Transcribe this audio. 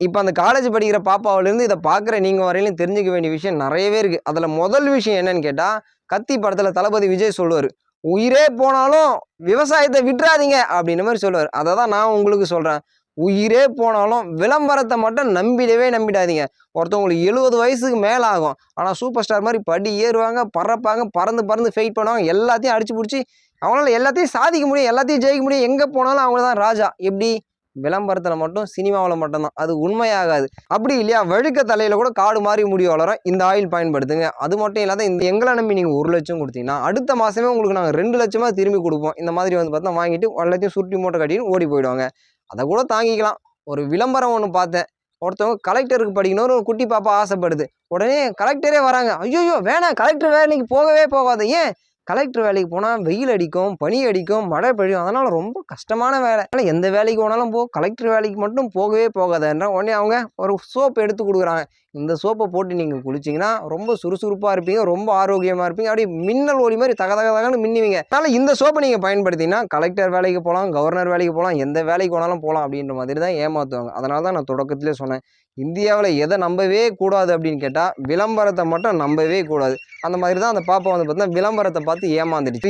இப்போ அந்த காலேஜ் படிக்கிற பாப்பாவிலேருந்து இதை பார்க்குற நீங்கள் வரையிலும் தெரிஞ்சுக்க வேண்டிய விஷயம் நிறையவே இருக்குது. அதில் முதல் விஷயம் என்னன்னு கேட்டால், கத்தி படத்தில் தளபதி விஜய் சொல்லுவார், உயிரே போனாலும் விவசாயத்தை விட்டுறாதீங்க அப்படின்ற மாதிரி சொல்லுவார். அதை தான் நான் உங்களுக்கு சொல்கிறேன். உயிரே போனாலும் விளம்பரத்தை மட்டும் நம்பிடாதீங்க. ஒருத்தவங்களுக்கு 70 வயசுக்கு மேலே ஆகும், ஆனால் சூப்பர் ஸ்டார் மாதிரி படி ஏறுவாங்க, பறப்பாங்க, பறந்து ஃபைட் பண்ணுவாங்க, எல்லாத்தையும் அடிச்சு பிடிச்சி அவங்களால எல்லாத்தையும் சாதிக்க முடியும், எல்லாத்தையும் ஜெயிக்க முடியும். எங்கே போனாலும் அவங்க தான் ராஜா. எப்படி? விளம்பரத்தில் மட்டும், சினிமாவில் மட்டும்தான். அது உண்மையாகாது. அப்படி இல்லையா, வழுக்க தலையில் கூட காடு மாதிரி முடி வளரும், இந்த ஆயில் பயன்படுத்துங்க. அது மட்டும் இல்லாத இந்த எங்களை நம்பி நீங்கள் 1 லட்சம் கொடுத்தீங்கன்னா அடுத்த மாதமே உங்களுக்கு நாங்கள் 2 லட்சமாக திரும்பி கொடுப்போம். இந்த மாதிரி வந்து பார்த்தா வாங்கிட்டு 1 லட்சம் சுருட்டி மூட்டை கட்டின்னு ஓடி போயிடுவாங்க. அதை கூட தாங்கிக்கலாம். ஒரு விளம்பரம் ஒன்று பார்த்தேன், ஒருத்தவங்க கலெக்டருக்கு படிக்கணும்னு ஒரு குட்டி பாப்பா ஆசைப்படுது. உடனே கலெக்டரே வராங்க. ஐயோ வேணாம், கலெக்டர் வேலைக்கு போகவே போகாது. ஏன்? கலெக்டர் வேலைக்கு போனால் வெயில் அடிக்கும், பனி அடிக்கும், மழை பெய்யும், அதனால் ரொம்ப கஷ்டமான வேலை. அதனால் எந்த வேலைக்கு போனாலும் போ, கலெக்டர் வேலைக்கு மட்டும் போகவே போகாதுன்ற உடனே அவங்க ஒரு சோப்பு எடுத்து கொடுக்குறாங்க. இந்த சோப்பை போட்டு நீங்கள் குளிச்சிங்கன்னா ரொம்ப சுறுசுறுப்பாக இருப்பீங்க, ரொம்ப ஆரோக்கியமாக இருப்பீங்க, அப்படியே மின்னல் ஒளி மாதிரி தகன்னு மின்னுவீங்க. அதனால் இந்த சோப்பை நீங்கள் பயன்படுத்திங்கன்னா கலெக்டர் வேலைக்கு போகலாம், கவர்னர் வேலைக்கு போகலாம், எந்த வேலைக்கு போனாலும் போகலாம் அப்படின்ற மாதிரி தான் ஏமாற்றுவாங்க. அதனால தான் நான் தொடக்கத்திலே சொன்னேன், இந்தியாவில் எதை நம்பவே கூடாது அப்படின்னு கேட்டால் விளம்பரத்தை மட்டும் நம்பவே கூடாது. அந்த மாதிரி தான் அந்த பாப்பா வந்து பார்த்தீங்கன்னா விளம்பரத்தை பார்த்து ஏமாந்துடுச்சு.